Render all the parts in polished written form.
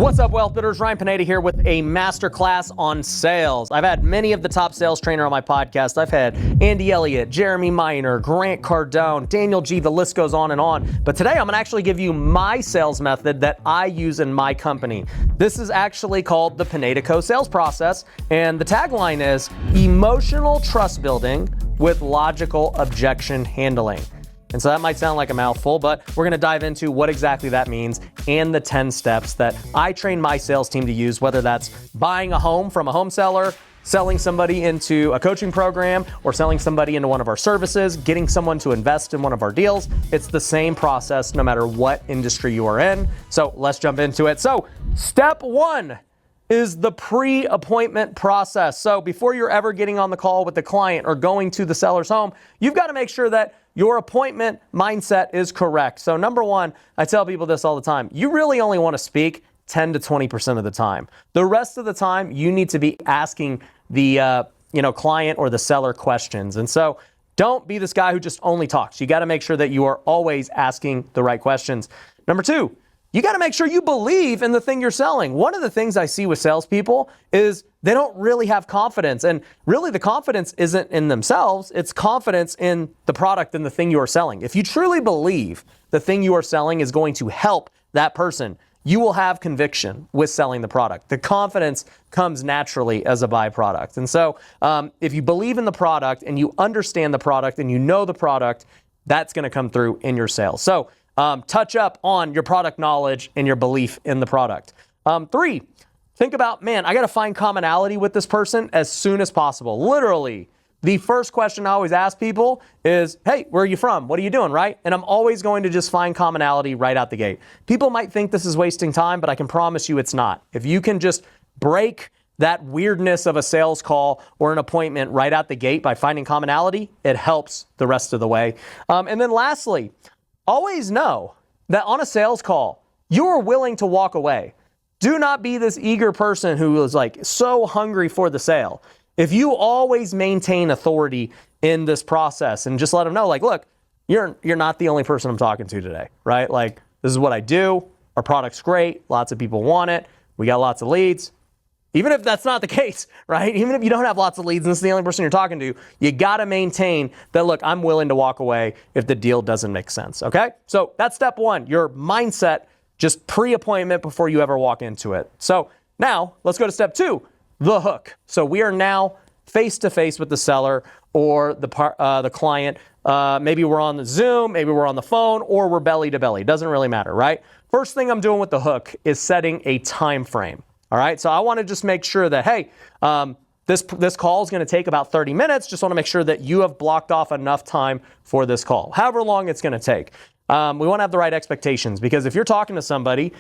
What's up, wealth builders? Ryan Pineda here with a masterclass on sales. I've had many of the top sales trainers on my podcast. I've had Andy Elliott, Jeremy Miner, Grant Cardone, Daniel G. The list goes on and on. But today I'm going to actually give you my sales method that I use in my company. This is actually called the Pineda Co. sales process. And the tagline is emotional trust building with logical objection handling. And so that might sound like a mouthful, but we're going to dive into what exactly that means and the 10 steps that I train my sales team to use, whether that's buying a home from a home seller, selling somebody into a coaching program, or selling somebody into one of our services, getting someone to invest in one of our deals. It's the same process no matter what industry you are in. So let's jump into it. So step one is the pre-appointment process. So before you're ever getting on the call with the client or going to the seller's home, you've got to make sure that your appointment mindset is correct. So number one, I tell people this all the time. You really only want to speak 10 to 20% of the time. The rest of the time, you need to be asking the client or the seller questions. And so don't be this guy who just only talks. You got to make sure that you are always asking the right questions. Number two, you got to make sure you believe in the thing you're selling. One of the things I see with salespeople is they don't really have confidence. And really the confidence isn't in themselves. It's confidence in the product and the thing you are selling. If you truly believe the thing you are selling is going to help that person, you will have conviction with selling the product. The confidence comes naturally as a byproduct. And so if you believe in the product and you understand the product and you know the product, that's going to come through in your sales. So touch up on your product knowledge and your belief in the product. Three, think about, man, I got to find commonality with this person as soon as possible. Literally, the first question I always ask people is, hey, where are you from? What are you doing, right? And I'm always going to just find commonality right out the gate. People might think this is wasting time, but I can promise you it's not. If you can just break that weirdness of a sales call or an appointment right out the gate by finding commonality, it helps the rest of the way. And then lastly, always know that on a sales call, you are willing to walk away. Do not be this eager person who is like so hungry for the sale. If you always maintain authority in this process and just let them know, like, look, you're not the only person I'm talking to today, right? Like, this is what I do. Our product's great. Lots of people want it. We got lots of leads. Even if that's not the case, right? Even if you don't have lots of leads and this is the only person you're talking to, you got to maintain that, look, I'm willing to walk away if the deal doesn't make sense, okay? So that's step one, your mindset, just pre-appointment before you ever walk into it. So now let's go to step two, the hook. So we are now face-to-face with the seller or the client. Maybe we're on the Zoom, maybe we're on the phone, or we're belly-to-belly. Doesn't really matter, right? First thing I'm doing with the hook is setting a time frame. All right, so I want to just make sure that, hey, this call is going to take about 30 minutes. Just want to make sure that you have blocked off enough time for this call, however long it's going to take. We want to have the right expectations because if you're talking to somebody,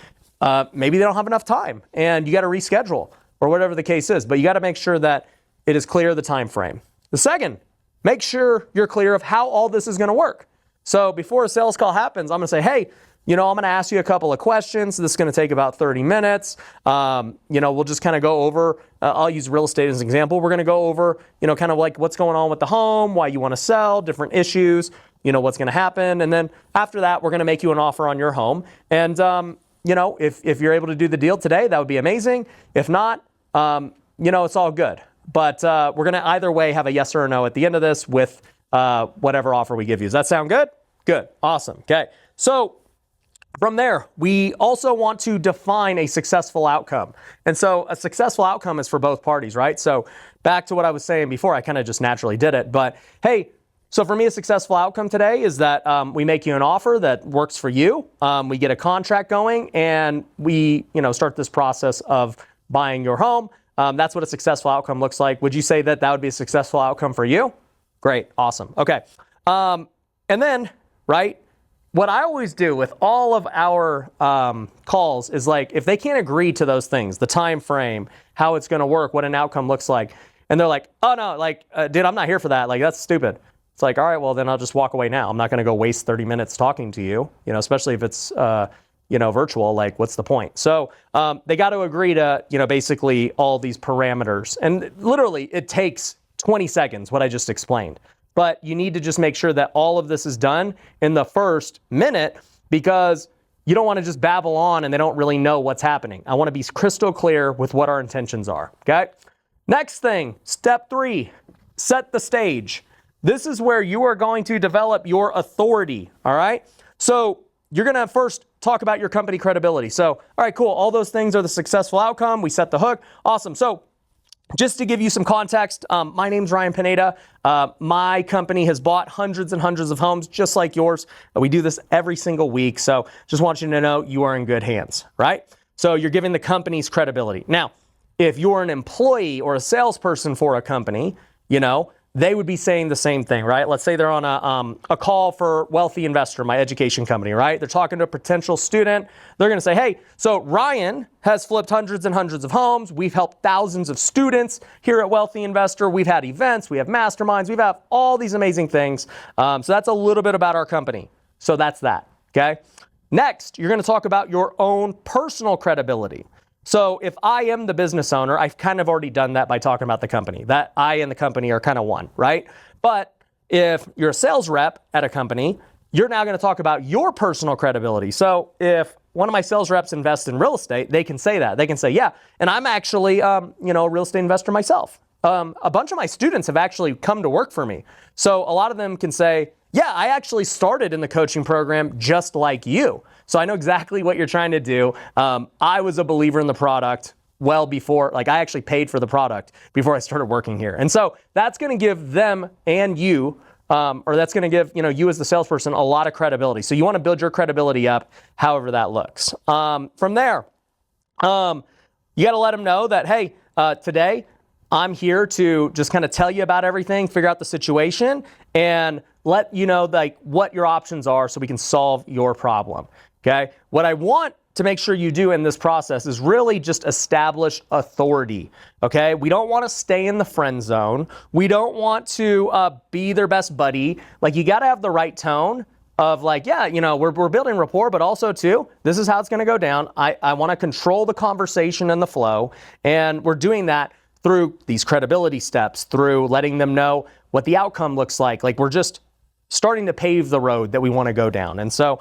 maybe they don't have enough time and you got to reschedule or whatever the case is. But you got to make sure that it is clear the time frame. The second, make sure you're clear of how all this is going to work. So before a sales call happens, I'm going to say, hey, I'm going to ask you a couple of questions. This is going to take about 30 minutes. We'll just kind of go over, I'll use real estate as an example. We're going to go over, kind of like what's going on with the home, why you want to sell, different issues, what's going to happen. And then after that, we're going to make you an offer on your home. And, if you're able to do the deal today, that would be amazing. If not, it's all good. But we're going to either way have a yes or a no at the end of this with whatever offer we give you. Does that sound good? Good. Awesome. Okay. So from there, we also want to define a successful outcome. And so a successful outcome is for both parties, right? So back to what I was saying before, I kind of just naturally did it. But hey, so for me, a successful outcome today is that we make you an offer that works for you. We get a contract going and we, start this process of buying your home. That's what a successful outcome looks like. Would you say that that would be a successful outcome for you? Great. Awesome. Okay. And then, right, what I always do with all of our calls is like, if they can't agree to those things, the time frame, how it's going to work, what an outcome looks like, and they're like, oh no, dude, I'm not here for that. Like, that's stupid. It's like, all right, well then I'll just walk away now. I'm not going to go waste 30 minutes talking to you, especially if it's, virtual, like what's the point? So they got to agree to, basically all these parameters. And literally it takes 20 seconds, what I just explained. But you need to just make sure that all of this is done in the first minute because you don't want to just babble on and they don't really know what's happening. I want to be crystal clear with what our intentions are, okay? Next thing, step 3, set the stage. This is where you are going to develop your authority, all right? So you're going to first talk about your company credibility. So, all right, cool. All those things are the successful outcome. We set the hook. Awesome. So just to give you some context, my name's Ryan Pineda. My company has bought hundreds and hundreds of homes just like yours. We do this every single week. So just want you to know you are in good hands, right? So you're giving the company's credibility. Now, if you're an employee or a salesperson for a company, they would be saying the same thing, right? Let's say they're on a call for Wealthy Investor, my education company, right? They're talking to a potential student. They're going to say, hey, so Ryan has flipped hundreds and hundreds of homes. We've helped thousands of students here at Wealthy Investor. We've had events. We have masterminds. We've had all these amazing things. So that's a little bit about our company. So that's that, okay? Next, you're going to talk about your own personal credibility. So if I am the business owner, I've kind of already done that by talking about the company. That I and the company are kind of one, right? But if you're a sales rep at a company, you're now going to talk about your personal credibility. So if one of my sales reps invests in real estate, they can say that. They can say, yeah, and I'm actually, a real estate investor myself. A bunch of my students have actually come to work for me. So a lot of them can say, yeah, I actually started in the coaching program just like you. So I know exactly what you're trying to do. I was a believer in the product well before, I actually paid for the product before I started working here. And so that's going to give them and you, or that's going to give, you as the salesperson a lot of credibility. So you want to build your credibility up however that looks. From there, you got to let them know that, hey, today I'm here to just kind of tell you about everything, figure out the situation, and let you know what your options are so we can solve your problem. Okay. What I want to make sure you do in this process is really just establish authority. Okay. We don't want to stay in the friend zone. We don't want to be their best buddy. You got to have the right tone of we're building rapport, but also too, this is how it's going to go down. I want to control the conversation and the flow. And we're doing that through these credibility steps, through letting them know what the outcome looks like. We're just starting to pave the road that we want to go down. And so,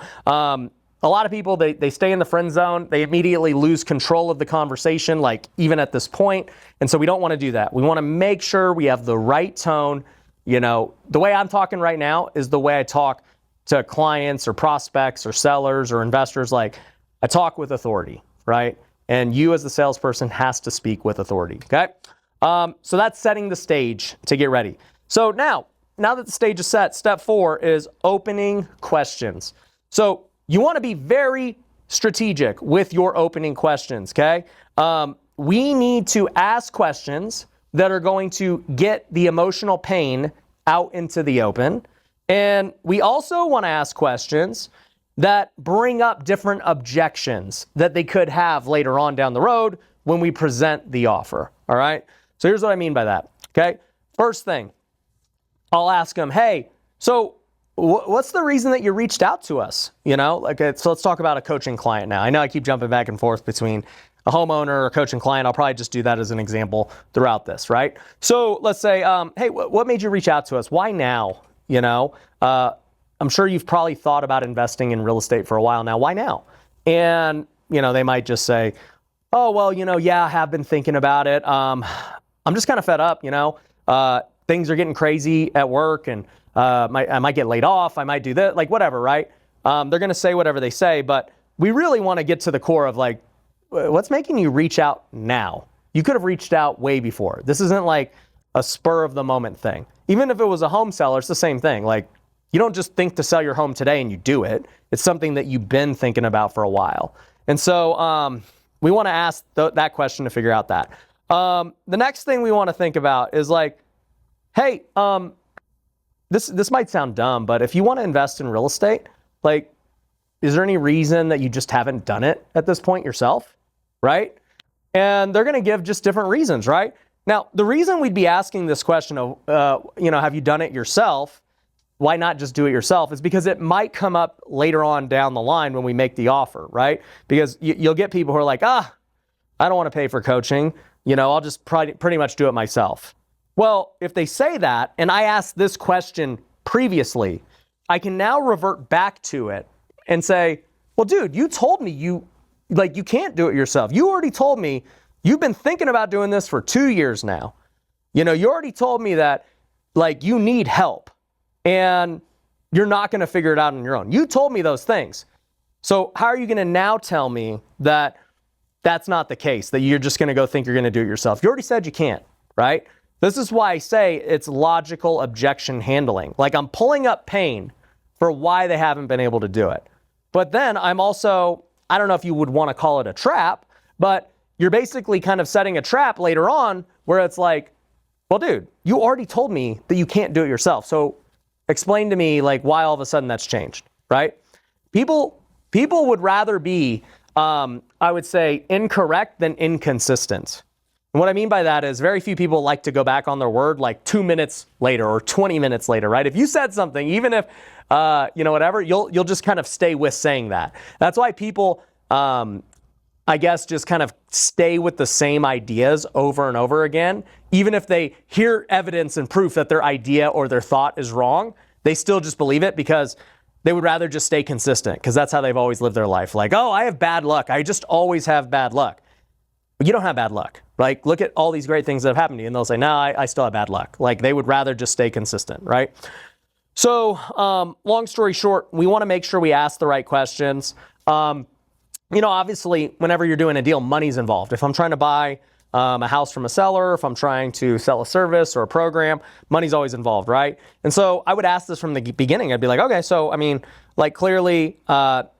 a lot of people, they stay in the friend zone. They immediately lose control of the conversation, even at this point. And so we don't want to do that. We want to make sure we have the right tone. The way I'm talking right now is the way I talk to clients or prospects or sellers or investors. I talk with authority, right? And you as the salesperson has to speak with authority, okay? So that's setting the stage to get ready. So now that the stage is set, step 4 is opening questions. So you want to be very strategic with your opening questions, okay? We need to ask questions that are going to get the emotional pain out into the open. And we also want to ask questions that bring up different objections that they could have later on down the road when we present the offer, all right? So here's what I mean by that, okay? First thing, I'll ask them, hey, so what's the reason that you reached out to us? So let's talk about a coaching client now. I know I keep jumping back and forth between a homeowner or a coaching client. I'll probably just do that as an example throughout this, right? So let's say, hey, what made you reach out to us? Why now? I'm sure you've probably thought about investing in real estate for a while now. Why now? And, they might just say, oh, well, yeah, I have been thinking about it. I'm just kind of fed up, things are getting crazy at work and I might get laid off. I might do that, whatever, right? They're going to say whatever they say, but we really want to get to the core of what's making you reach out now? You could have reached out way before. This isn't a spur of the moment thing. Even if it was a home seller, it's the same thing. You don't just think to sell your home today and you do it. It's something that you've been thinking about for a while. And so we want to ask that question to figure out that. The next thing we want to think about is hey, this might sound dumb, but if you want to invest in real estate, is there any reason that you just haven't done it at this point yourself, right? And they're going to give just different reasons, right? Now, the reason we'd be asking this question of, have you done it yourself? Why not just do it yourself? Is because it might come up later on down the line when we make the offer, right? Because you'll get people who are I don't want to pay for coaching. I'll just pretty much do it myself. Well, if they say that, and I asked this question previously, I can now revert back to it and say, well, dude, you told me you can't do it yourself. You already told me you've been thinking about doing this for 2 years now. You already told me that you need help and you're not going to figure it out on your own. You told me those things. So how are you going to now tell me that that's not the case, that you're just going to go think you're going to do it yourself? You already said you can't, right? This is why I say it's logical objection handling. I'm pulling up pain for why they haven't been able to do it. But then I'm also, I don't know if you would want to call it a trap, but you're basically kind of setting a trap later on where it's like, well, dude, you already told me that you can't do it yourself. So explain to me why all of a sudden that's changed, right? People would rather be, I would say, incorrect than inconsistent. And what I mean by that is very few people like to go back on their word 2 minutes later or 20 minutes later, right? If you said something, even if, whatever, you'll just kind of stay with saying that. That's why people, I guess, just kind of stay with the same ideas over and over again. Even if they hear evidence and proof that their idea or their thought is wrong, they still just believe it because they would rather just stay consistent because that's how they've always lived their life. Oh, I have bad luck. I just always have bad luck. But you don't have bad luck. Look at all these great things that have happened to you. And they'll say, no, I still have bad luck. They would rather just stay consistent, right? So long story short, we want to make sure we ask the right questions. Obviously, whenever you're doing a deal, money's involved. If I'm trying to buy a house from a seller, if I'm trying to sell a service or a program, money's always involved, right? And so I would ask this from the beginning. I'd be like, okay, so clearly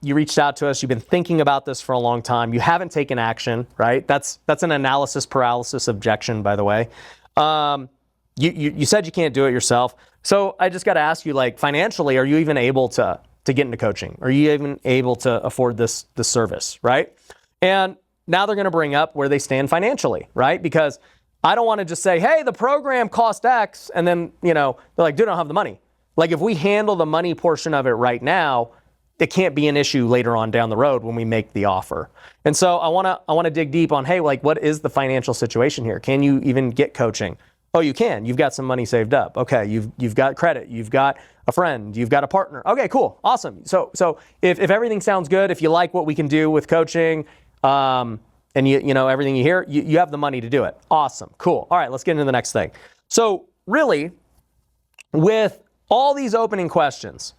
you reached out to us. You've been thinking about this for a long time. You haven't taken action, right? That's an analysis paralysis objection, by the way. You said you can't do it yourself. So I just got to ask you, financially, are you even able to get into coaching? Are you even able to afford this service, right? And now they're going to bring up where they stand financially, right? Because I don't want to just say, hey, the program cost X, and then, they're like, dude, I don't have the money. If we handle the money portion of it right now, it can't be an issue later on down the road when we make the offer. And so I want to dig deep on, hey, what is the financial situation here? Can you even get coaching? Oh, you can. You've got some money saved up. Okay, you've got credit. You've got a friend. You've got a partner. Okay, cool, awesome. So if everything sounds good, if you like what we can do with coaching, and everything you hear, you have the money to do it. Awesome, cool. All right, let's get into the next thing. So really, with all these opening questions,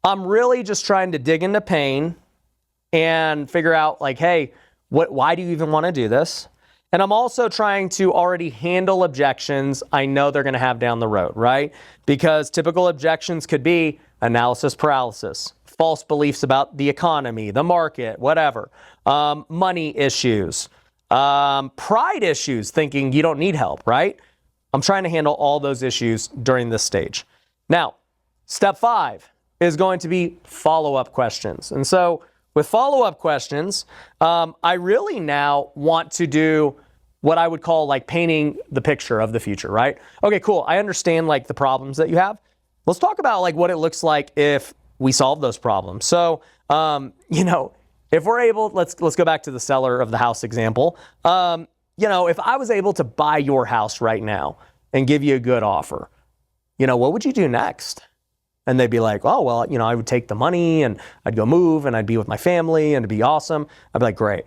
I'm really just trying to dig into pain and figure out hey, why do you even want to do this? And I'm also trying to already handle objections I know they're going to have down the road, right? Because typical objections could be analysis paralysis, false beliefs about the economy, the market, whatever, money issues, pride issues, thinking you don't need help, right? I'm trying to handle all those issues during this stage. Now, step 5 is going to be follow-up questions. And so with follow-up questions, I really now want to do what I would call painting the picture of the future, right? Okay, cool. I understand the problems that you have. Let's talk about what it looks like if we solve those problems. So, if we're able, let's go back to the seller of the house example. If I was able to buy your house right now and give you a good offer, what would you do next? And they'd be like, oh, well, I would take the money and I'd go move and I'd be with my family and it'd be awesome. I'd be like, great.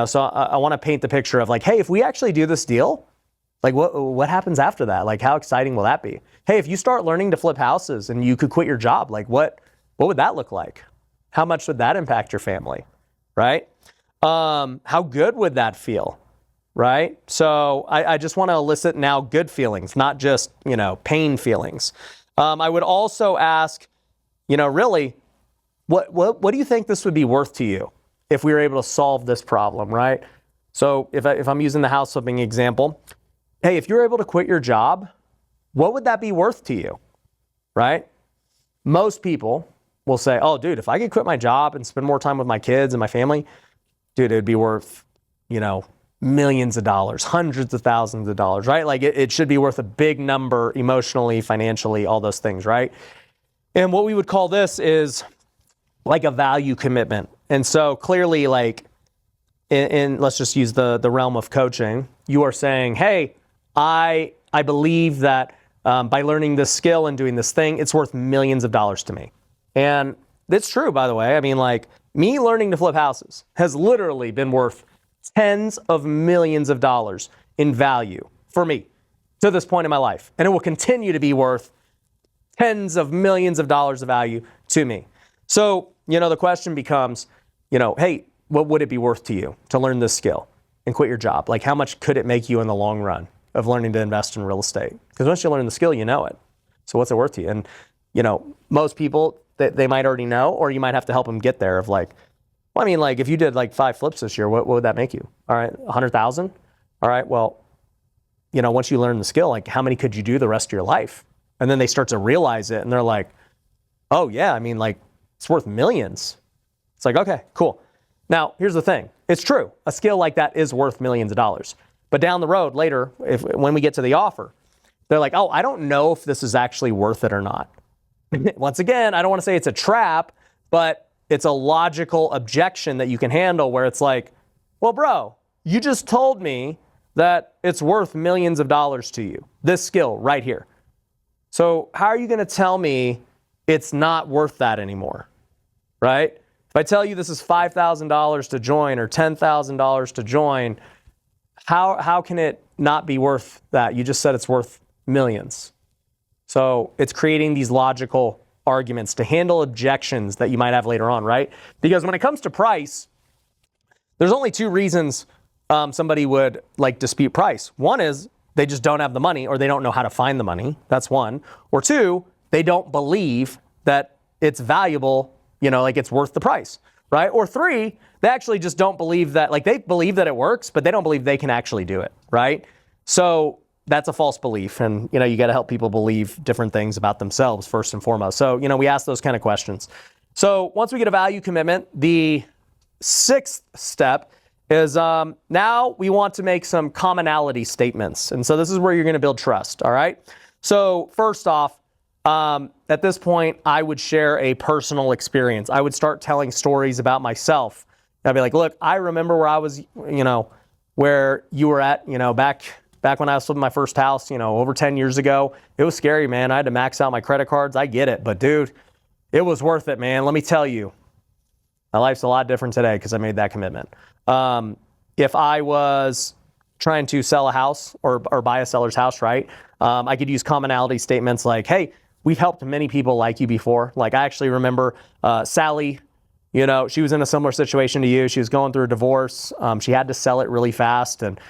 So I want to paint the picture of hey, if we actually do this deal, what happens after that? How exciting will that be? Hey, if you start learning to flip houses and you could quit your job, what would that look like? How much would that impact your family, right? How good would that feel, right? So I just want to elicit now good feelings, not just, pain feelings. I would also ask, really, what do you think this would be worth to you if we were able to solve this problem, right? So if I'm using the house flipping example, hey, if you're able to quit your job, what would that be worth to you, right? Most people will say, oh, dude, if I could quit my job and spend more time with my kids and my family, dude, it'd be worth, millions of dollars, hundreds of thousands of dollars, right? It should be worth a big number emotionally, financially, all those things, right? And what we would call this is a value commitment. And so clearly, in let's just use the realm of coaching, you are saying, hey, I believe that by learning this skill and doing this thing, it's worth millions of dollars to me. And it's true, by the way. Me learning to flip houses has literally been worth tens of millions of dollars in value for me to this point in my life. And it will continue to be worth tens of millions of dollars of value to me. So, the question becomes, hey, what would it be worth to you to learn this skill and quit your job? Like, how much could it make you in the long run of learning to invest in real estate? Because once you learn the skill, you know it. So what's it worth to you? And, most people, they might already know, or you might have to help them get there of like, well, I mean, like if you did like 5 flips this year, what would that make you? All right, 100,000? All right, well, once you learn the skill, like how many could you do the rest of your life? And then they start to realize it and they're like, oh yeah, I mean, like it's worth millions. It's like, okay, cool. Now, here's the thing. It's true. A skill like that is worth millions of dollars. But down the road later, when we get to the offer, they're like, oh, I don't know if this is actually worth it or not. Once again, I don't want to say it's a trap, but it's a logical objection that you can handle where it's like, well, bro, you just told me that it's worth millions of dollars to you, this skill right here. So how are you going to tell me it's not worth that anymore, right? If I tell you this is $5,000 to join or $10,000 to join, how can it not be worth that? You just said it's worth millions. So it's creating these logical arguments to handle objections that you might have later on, right? Because when it comes to price, there's only 2 reasons somebody would like dispute price. One is they just don't have the money or they don't know how to find the money. That's one. Or 2, they don't believe that it's valuable, like it's worth the price, right? Or 3, they actually just don't believe that, like they believe that it works, but they don't believe they can actually do it, right? So that's a false belief. And, you got to help people believe different things about themselves first and foremost. So, we ask those kind of questions. So once we get a value commitment, the 6th step is now we want to make some commonality statements. And so this is where you're going to build trust, all right? So first off, at this point, I would share a personal experience. I would start telling stories about myself. I'd be like, look, I remember where I was, where you were at, back when I was flipping my first house, over 10 years ago. It was scary, man. I had to max out my credit cards. I get it. But dude, it was worth it, man. Let me tell you, my life's a lot different today because I made that commitment. If I was trying to sell a house or buy a seller's house, right? I could use commonality statements like, hey, we've helped many people like you before. Like I actually remember Sally, she was in a similar situation to you. She was going through a divorce. She had to sell it really fast. And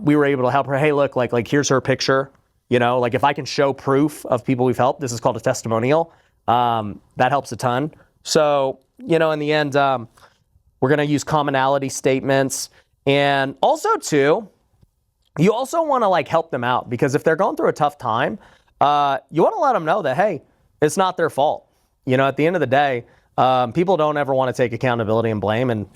we were able to help her. Hey, look, like here's her picture. Like if I can show proof of people we've helped, this is called a testimonial. That helps a ton. So, in the end, we're going to use commonality statements. And also, too, you also want to like help them out because if they're going through a tough time, you want to let them know that, hey, it's not their fault. At the end of the day, people don't ever want to take accountability and blame. And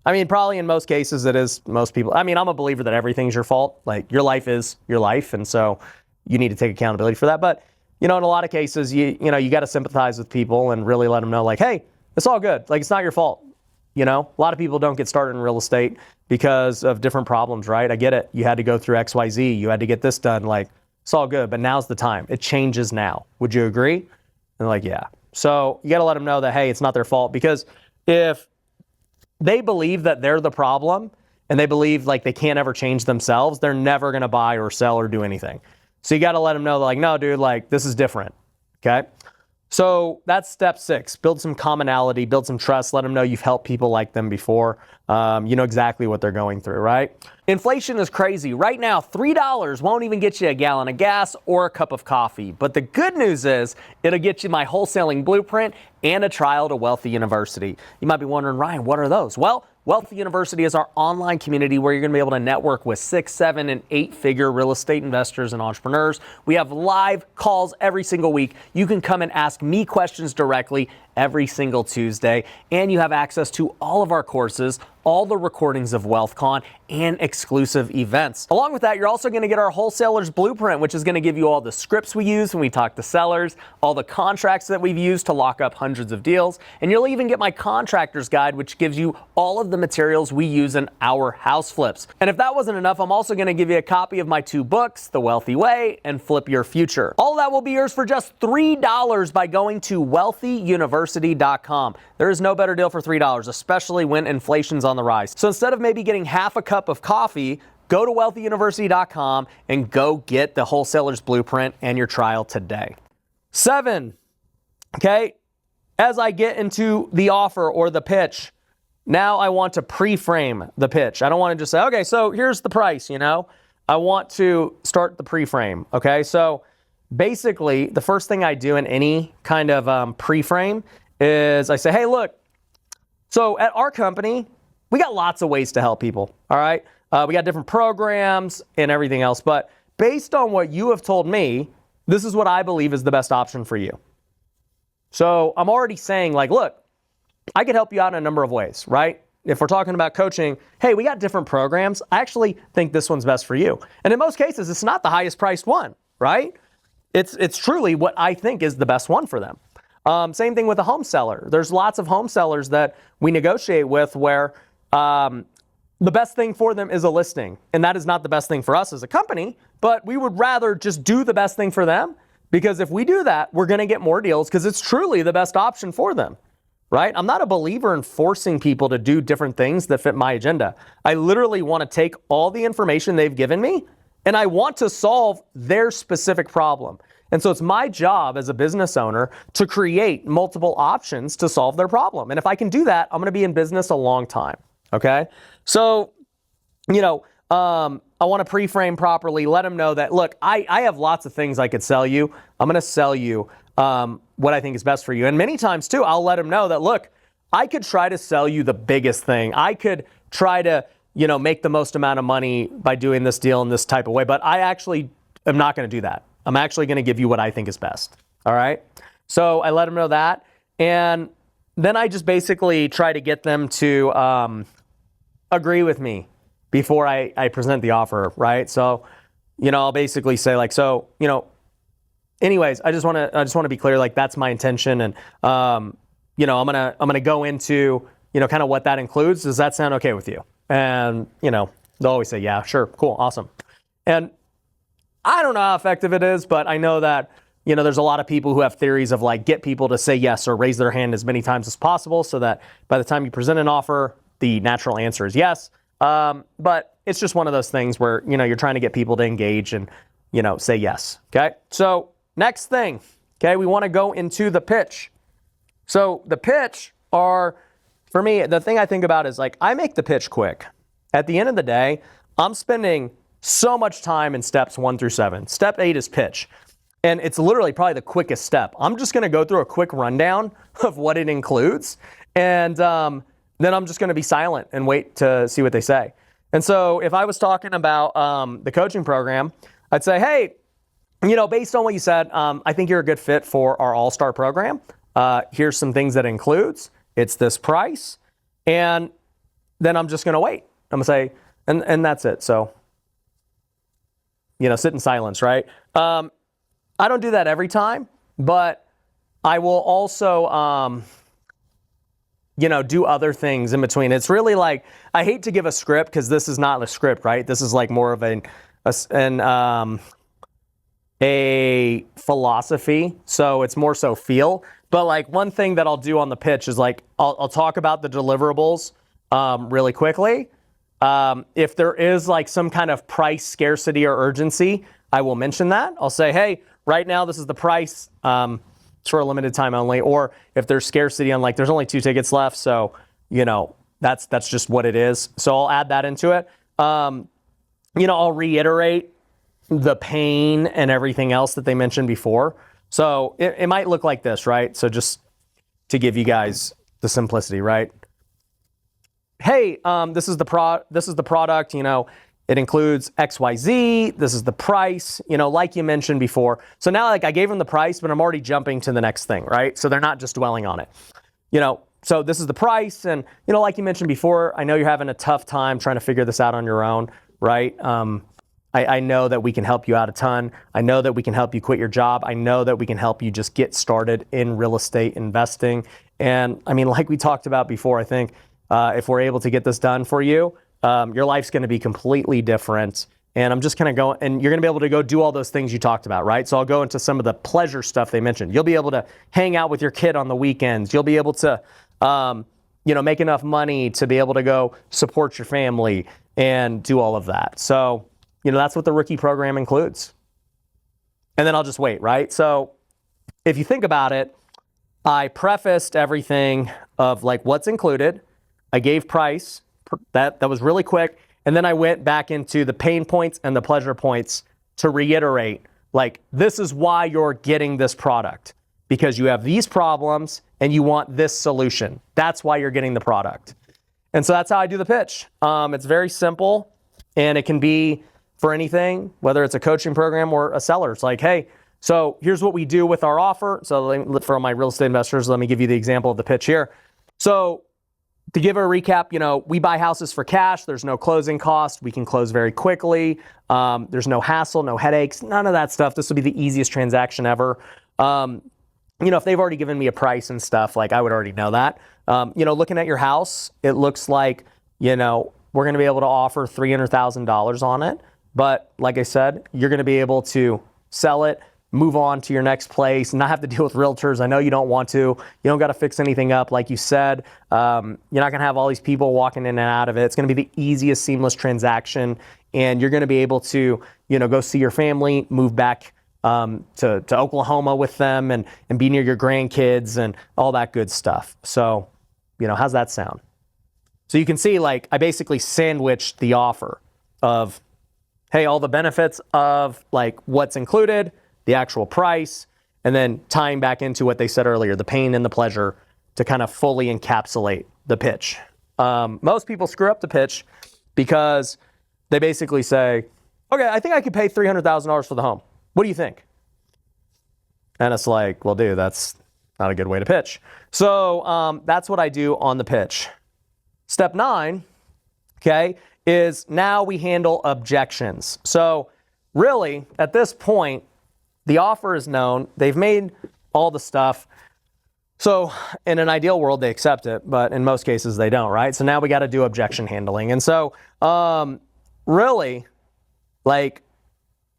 I mean, probably in most cases it is most people. I mean, I'm a believer that everything's your fault. Like your life is your life. And so you need to take accountability for that. But, in a lot of cases, you got to sympathize with people and really let them know like, hey, it's all good. Like, it's not your fault. A lot of people don't get started in real estate because of different problems, right? I get it. You had to go through XYZ. You had to get this done. Like, it's all good. But now's the time. It changes now. Would you agree? And they're like, yeah. So you got to let them know that, hey, it's not their fault. Because if they believe that they're the problem and they believe like they can't ever change themselves, they're never going to buy or sell or do anything. So you got to let them know that like, no, dude, like this is different. Okay. So that's step 6, build some commonality, build some trust, let them know you've helped people like them before. You know exactly what they're going through, right? Inflation is crazy. Right now, $3 won't even get you a gallon of gas or a cup of coffee. But the good news is it'll get you my wholesaling blueprint and a trial to Wealthy University. You might be wondering, Ryan, what are those? Well, Wealthy University is our online community where you're going to be able to network with 6, 7, and 8-figure real estate investors and entrepreneurs. We have live calls every single week. You can come and ask me questions directly every single Tuesday, and you have access to all of our courses, all the recordings of WealthCon and exclusive events. Along with that, you're also going to get our wholesaler's blueprint, which is going to give you all the scripts we use when we talk to sellers, all the contracts that we've used to lock up hundreds of deals, and you'll even get my contractor's guide, which gives you all of the materials we use in our house flips. And if that wasn't enough, I'm also going to give you a copy of my 2 books, The Wealthy Way and Flip Your Future. All of that will be yours for just $3 by going to wealthyuniversity.com. There is no better deal for $3, especially when inflation's on the rise. So instead of maybe getting half a cup of coffee, go to wealthyuniversity.com and go get the wholesaler's blueprint and your trial today. 7, okay, as I get into the offer or the pitch, now I want to pre-frame the pitch. I don't want to just say, okay, so here's the price, I want to start the pre-frame, okay? So basically, the first thing I do in any kind of pre-frame is I say, hey, look, so at our company, we got lots of ways to help people, all right? We got different programs and everything else, but based on what you have told me, this is what I believe is the best option for you. So I'm already saying, like, look, I could help you out in a number of ways, right? If we're talking about coaching, hey, we got different programs. I actually think this one's best for you. And in most cases, it's not the highest priced one, right? It's truly what I think is the best one for them. Same thing with a home seller. There's lots of home sellers that we negotiate with where the best thing for them is a listing. And that is not the best thing for us as a company, but we would rather just do the best thing for them, because if we do that, we're going to get more deals because it's truly the best option for them, right? I'm not a believer in forcing people to do different things that fit my agenda. I literally want to take all the information they've given me and I want to solve their specific problem. And so it's my job as a business owner to create multiple options to solve their problem. And if I can do that, I'm going to be in business a long time. Okay. So, I want to pre-frame properly, let them know that, look, I have lots of things I could sell you. I'm going to sell you what I think is best for you. And many times too, I'll let them know that, look, I could try to sell you the biggest thing. I could try to, make the most amount of money by doing this deal in this type of way, but I actually am not going to do that. I'm actually going to give you what I think is best. All right. So I let them know that. And then I just basically try to get them to agree with me before I present the offer. Right. So, I'll basically say anyways, I just want to be clear, like that's my intention. And, I'm going to go into, kind of what that includes. Does that sound okay with you? And, they'll always say, yeah, sure. Cool. Awesome. And I don't know how effective it is, but I know that, there's a lot of people who have theories of like get people to say yes or raise their hand as many times as possible so that by the time you present an offer, the natural answer is yes. But it's just one of those things where, you're trying to get people to engage and, say yes. Okay. So next thing, okay, we want to go into the pitch. So the pitch for me, the thing I think about is like, I make the pitch quick. At the end of the day, I'm spending so much time in steps 1 through 7. Step 8 is pitch. And it's literally probably the quickest step. I'm just going to go through a quick rundown of what it includes. And then I'm just going to be silent and wait to see what they say. And so if I was talking about the coaching program, I'd say, hey, based on what you said, I think you're a good fit for our all-star program. Here's some things that it includes. It's this price. And then I'm just going to wait. I'm going to say, and that's it. So, sit in silence, right? I don't do that every time, but I will also, do other things in between. It's really like, I hate to give a script because this is not a script, right? This is like more of a philosophy. So it's more so feel. But like one thing that I'll do on the pitch is like, I'll talk about the deliverables really quickly. If there is like some kind of price scarcity or urgency, I will mention that. I'll say, hey, right now this is the price. It's for a limited time only. Or if there's scarcity on like, there's only 2 tickets left. So, that's just what it is. So I'll add that into it. I'll reiterate the pain and everything else that they mentioned before. So it might look like this, right? So just to give you guys the simplicity, right? Hey, this is the product, it includes XYZ. This is the price, like you mentioned before. So now like I gave them the price, but I'm already jumping to the next thing, right? So they're not just dwelling on it. so this is the price. And, like you mentioned before, I know you're having a tough time trying to figure this out on your own, right? I know that we can help you out a ton. I know that we can help you quit your job. I know that we can help you just get started in real estate investing. And I mean, like we talked about before, I think if we're able to get this done for you, your life's going to be completely different. And I'm just going to go, and you're going to be able to go do all those things you talked about, right? So I'll go into some of the pleasure stuff they mentioned. You'll be able to hang out with your kid on the weekends. You'll be able to, make enough money to be able to go support your family and do all of that. So, that's what the rookie program includes. And then I'll just wait, right? So if you think about it, I prefaced everything of like what's included. I gave price. That was really quick. And then I went back into the pain points and the pleasure points to reiterate, like, this is why you're getting this product, because you have these problems and you want this solution. That's why you're getting the product. And so that's how I do the pitch. It's very simple, and it can be for anything, whether it's a coaching program or a seller. It's like, hey, so here's what we do with our offer. So for my real estate investors, let me give you the example of the pitch here. So to give a recap, we buy houses for cash. There's no closing cost. We can close very quickly. There's no hassle, no headaches, none of that stuff. This will be the easiest transaction ever. If they've already given me a price and stuff, like I would already know that. Looking at your house, it looks like, we're going to be able to offer $300,000 on it. But like I said, you're going to be able to sell it, move on to your next place, not have to deal with realtors. I know you don't want to. You don't got to fix anything up. Like you said, you're not going to have all these people walking in and out of it. It's going to be the easiest, seamless transaction. And you're going to be able to, go see your family, move back to Oklahoma with them and be near your grandkids and all that good stuff. So, how's that sound? So you can see, like, I basically sandwiched the offer of, hey, all the benefits of like what's included, the actual price, and then tying back into what they said earlier, the pain and the pleasure, to kind of fully encapsulate the pitch. Most people screw up the pitch because they basically say, okay, I think I could pay $300,000 for the home. What do you think? And it's like, well, dude, that's not a good way to pitch. So that's what I do on the pitch. Step 9, okay, is now we handle objections. So really, at this point, the offer is known. They've made all the stuff. So in an ideal world, they accept it, but in most cases, they don't, right? So now we got to do objection handling. And so really, like,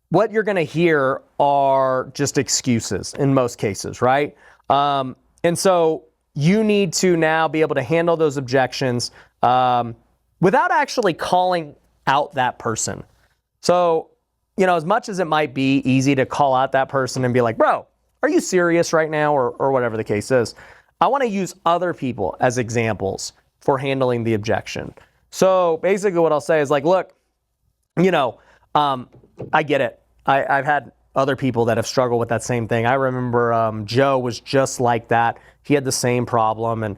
what you're going to hear are just excuses in most cases, right? And so you need to now be able to handle those objections without actually calling out that person. So, as much as it might be easy to call out that person and be like, bro, are you serious right now? Or whatever the case is, I want to use other people as examples for handling the objection. So basically what I'll say is like, look, I get it. I've had other people that have struggled with that same thing. I remember Joe was just like that. He had the same problem. And,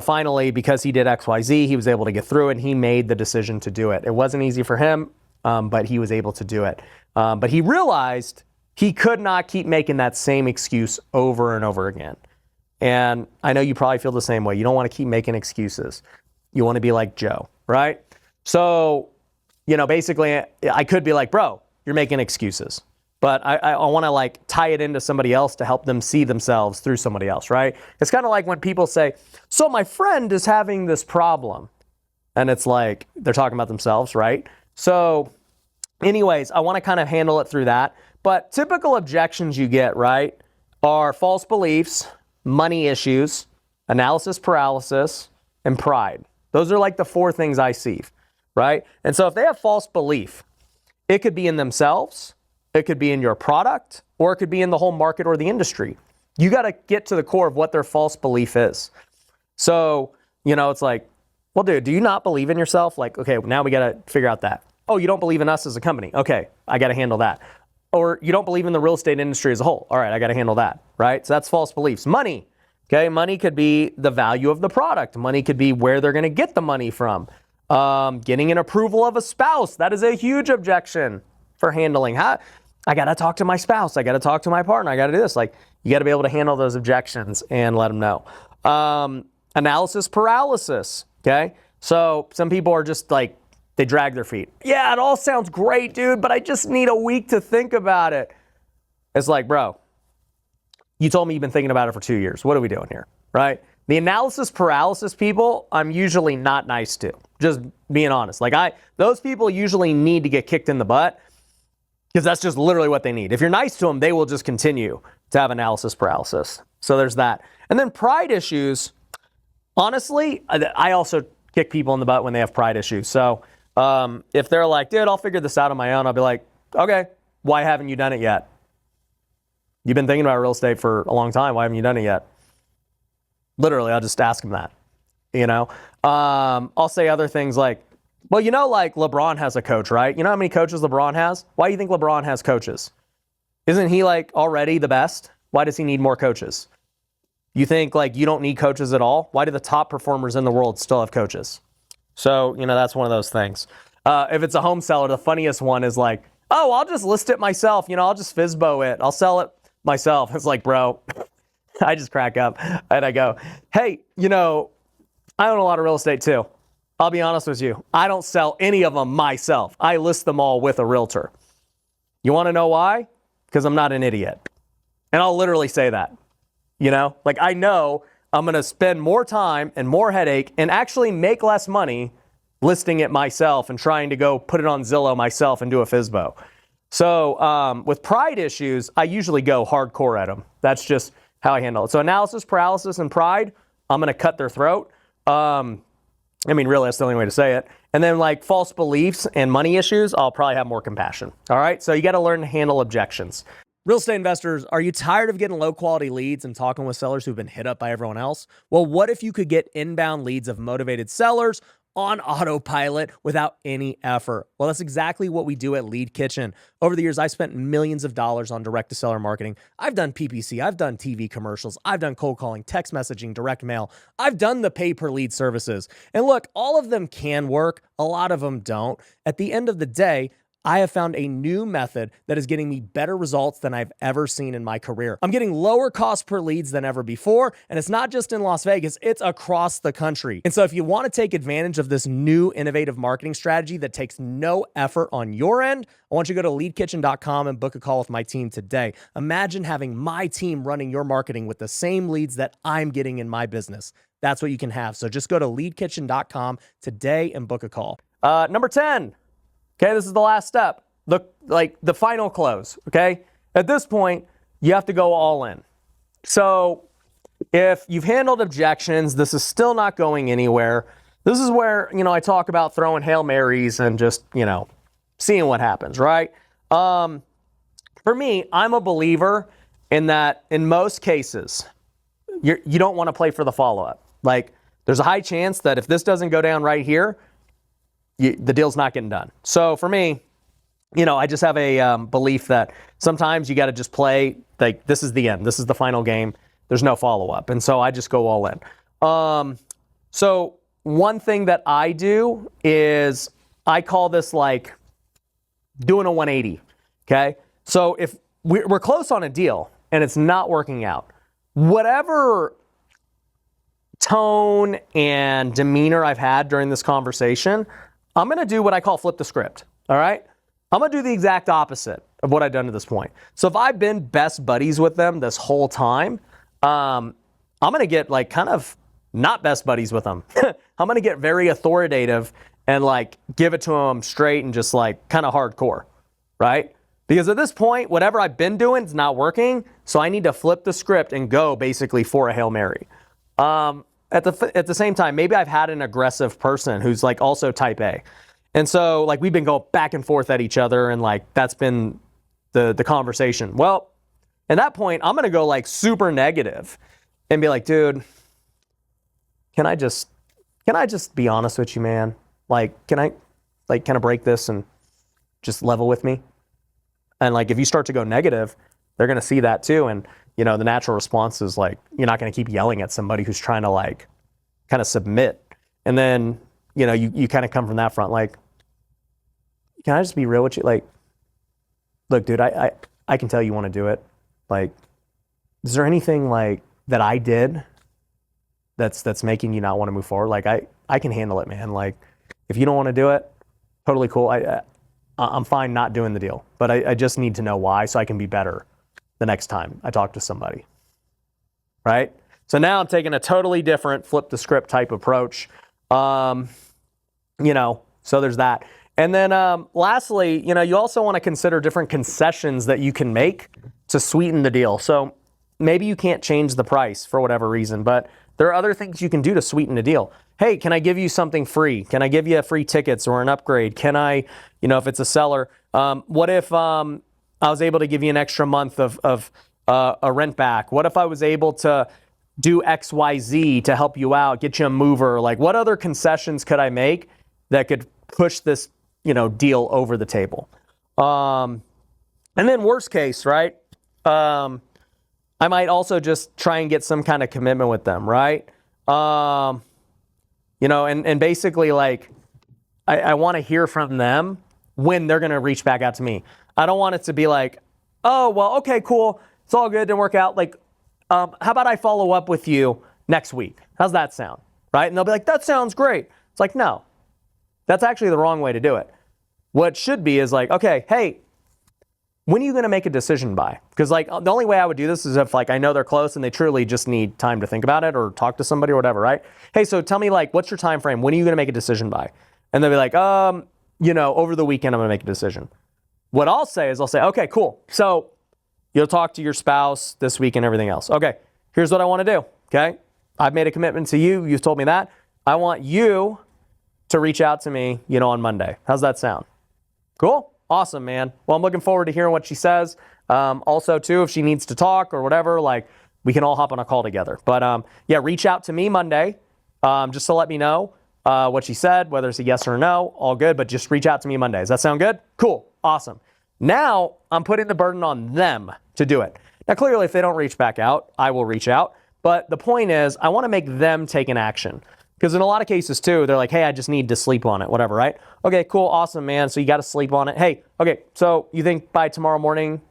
finally, because he did XYZ, he was able to get through it, and he made the decision to do it. It wasn't easy for him, but he was able to do it. But he realized he could not keep making that same excuse over and over again. And I know you probably feel the same way. You don't want to keep making excuses. You want to be like Joe, right? So, basically, I could be like, bro, you're making excuses. But I want to like tie it into somebody else to help them see themselves through somebody else, right? It's kind of like when people say, so my friend is having this problem. And it's like, they're talking about themselves, right? So anyways, I want to kind of handle it through that. But typical objections you get, right, are false beliefs, money issues, analysis paralysis, and pride. Those are like the 4 things I see, right? And so if they have false belief, it could be in themselves, it could be in your product, or it could be in the whole market or the industry. You got to get to the core of what their false belief is. So, it's like, well, dude, do you not believe in yourself? Like, okay, now we got to figure out that. Oh, you don't believe in us as a company. Okay, I got to handle that. Or you don't believe in the real estate industry as a whole. All right, I got to handle that, right? So that's false beliefs. Money, okay? Money could be the value of the product. Money could be where they're going to get the money from. Getting an approval of a spouse, that is a huge objection for handling. I got to talk to my spouse. I got to talk to my partner. I got to do this. Like, you got to be able to handle those objections and let them know. analysis paralysis, okay? So some people are just like, they drag their feet. Yeah, it all sounds great, dude, but I just need a week to think about it. It's like, bro, you told me you've been thinking about it for 2 years. What are we doing here, right? The analysis paralysis people, I'm usually not nice to, just being honest. Like those people usually need to get kicked in the butt because that's just literally what they need. If you're nice to them, they will just continue to have analysis paralysis. So there's that. And then pride issues, honestly, I also kick people in the butt when they have pride issues. So if they're like, dude, I'll figure this out on my own, I'll be like, okay, why haven't you done it yet? You've been thinking about real estate for a long time. Why haven't you done it yet? Literally, I'll just ask them that, you know? I'll say other things like, well, you know, like LeBron has a coach, right? You know how many coaches LeBron has? Why do you think LeBron has coaches? Isn't he like already the best? Why does he need more coaches? You think like you don't need coaches at all? Why do the top performers in the world still have coaches? So, you know, that's one of those things. If it's a home seller, the funniest one is like, oh, I'll just list it myself. You know, I'll just FSBO it. I'll sell it myself. It's like, bro, I just crack up and I go, hey, you know, I own a lot of real estate too. I'll be honest with you. I don't sell any of them myself. I list them all with a realtor. You want to know why? Because I'm not an idiot. And I'll literally say that, you know, like I know I'm going to spend more time and more headache and actually make less money listing it myself and trying to go put it on Zillow myself and do a FSBO. So with pride issues, I usually go hardcore at them. That's just how I handle it. So analysis paralysis and pride, I'm going to cut their throat. I mean, really, that's the only way to say it. And then like false beliefs and money issues, I'll probably have more compassion. All right. So you got to learn to handle objections. Real estate investors, are you tired of getting low quality leads and talking with sellers who've been hit up by everyone else? Well, what if you could get inbound leads of motivated sellers on autopilot without any effort? Well, that's exactly what we do at Lead Kitchen. Over the years, I've spent millions of dollars on direct-to-seller marketing. I've done PPC, I've done TV commercials, I've done cold calling, text messaging, direct mail. I've done the pay-per-lead services. And look, all of them can work. A lot of them don't. At the end of the day, I have found a new method that is getting me better results than I've ever seen in my career. I'm getting lower cost per leads than ever before, and it's not just in Las Vegas, it's across the country. And so if you want to take advantage of this new innovative marketing strategy that takes no effort on your end, I want you to go to leadkitchen.com and book a call with my team today. Imagine having my team running your marketing with the same leads that I'm getting in my business. That's what you can have. So just go to leadkitchen.com today and book a call. Number 10. Okay, this is the last step, the final close, okay? At this point, you have to go all in. So if you've handled objections, this is still not going anywhere. This is where, you know, I talk about throwing Hail Marys and just, you know, seeing what happens, right? For me, I'm a believer in that in most cases, you don't want to play for the follow-up. Like, there's a high chance that if this doesn't go down right here, the deal's not getting done. So for me, you know, I just have a belief that sometimes you got to just play like this is the end. This is the final game. There's no follow-up. And so I just go all in. So one thing that I do is I call this like doing a 180. Okay. So if we're close on a deal and it's not working out, whatever tone and demeanor I've had during this conversation, I'm going to do what I call flip the script, all right? I'm going to do the exact opposite of what I've done to this point. So if I've been best buddies with them this whole time, I'm going to get like kind of not best buddies with them. I'm going to get very authoritative and like give it to them straight and just like kind of hardcore, right? Because at this point, whatever I've been doing is not working, so I need to flip the script and go basically for a Hail Mary. At the same time, maybe I've had an aggressive person who's like also type A. And so like we've been going back and forth at each other and like that's been the conversation. Well, at that point, I'm going to go like super negative and be like, dude, can I just be honest with you, man? Like, can I break this and just level with me? And like, if you start to go negative, they're going to see that too. And you know, the natural response is like, you're not going to keep yelling at somebody who's trying to like kind of submit. And then, you know, you kind of come from that front, like, can I just be real with you? Like, look, dude, I can tell you want to do it. Like, is there anything like that I did that's making you not want to move forward, like I can handle it, man. Like if you don't want to do it, totally cool. I'm fine not doing the deal, but I just need to know why so I can be better the next time I talk to somebody, right? So now I'm taking a totally different flip the script type approach. So there's that. And then lastly, you also want to consider different concessions that you can make to sweeten the deal. So maybe you can't change the price for whatever reason, but there are other things you can do to sweeten a deal. Hey, can I give you something free? Can I give you free tickets or an upgrade? Can I, if it's a seller, what if I was able to give you an extra month of a rent back? What if I was able to do X, Y, Z to help you out, get you a mover? Like what other concessions could I make that could push this, deal over the table? And then worst case, right? I might also just try and get some kind of commitment with them, right? And basically like, I want to hear from them when they're going to reach back out to me. I don't want it to be like, oh, well, okay, cool. It's all good. Didn't work out. Like, how about I follow up with you next week? How's that sound? Right? And they'll be like, that sounds great. It's like, no, that's actually the wrong way to do it. What should be is like, okay, hey, when are you going to make a decision by? Because like the only way I would do this is if like I know they're close and they truly just need time to think about it or talk to somebody or whatever, right? Hey, so tell me like, what's your time frame? When are you going to make a decision by? And they'll be like, over the weekend I'm going to make a decision. What I'll say is okay, cool. So you'll talk to your spouse this week and everything else. Okay, here's what I want to do. Okay, I've made a commitment to you. You've told me that. I want you to reach out to me, on Monday. How's that sound? Cool. Awesome, man. Well, I'm looking forward to hearing what she says. Also, too, if she needs to talk or whatever, like we can all hop on a call together. But reach out to me Monday just to let me know what she said, whether it's a yes or a no, all good. But just reach out to me Monday. Does that sound good? Cool. Awesome. Now I'm putting the burden on them to do it. Now, clearly, if they don't reach back out, I will reach out. But the point is, I want to make them take an action. Because in a lot of cases, too, they're like, hey, I just need to sleep on it, whatever, right? Okay, cool, awesome, man. So you got to sleep on it. Hey, okay, so you think by tomorrow morning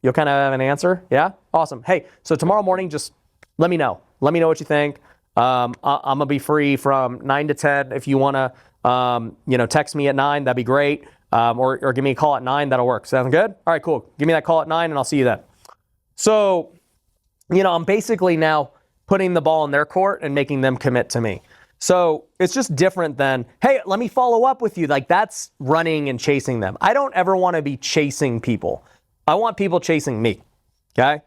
you'll kind of have an answer? Yeah? Awesome. Hey, so tomorrow morning, just let me know. Let me know what you think. I'm going to be free from 9 to 10. If you want to, text me at 9, that'd be great. Or give me a call at 9, that'll work. Sound good? All right, cool. Give me that call at 9 and I'll see you then. So, I'm basically now putting the ball in their court and making them commit to me. So it's just different than, hey, let me follow up with you. Like that's running and chasing them. I don't ever want to be chasing people. I want people chasing me. Okay.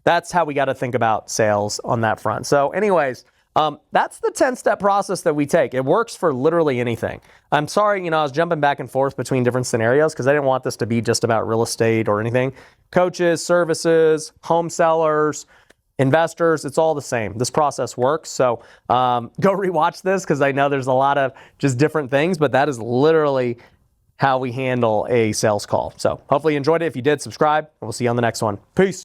That's how we got to think about sales on that front. So anyways, that's the 10-step process that we take. It works for literally anything. I'm sorry, I was jumping back and forth between different scenarios because I didn't want this to be just about real estate or anything. Coaches, services, home sellers, investors, it's all the same. This process works. So go rewatch this because I know there's a lot of just different things, but that is literally how we handle a sales call. So hopefully you enjoyed it. If you did, subscribe and we'll see you on the next one. Peace.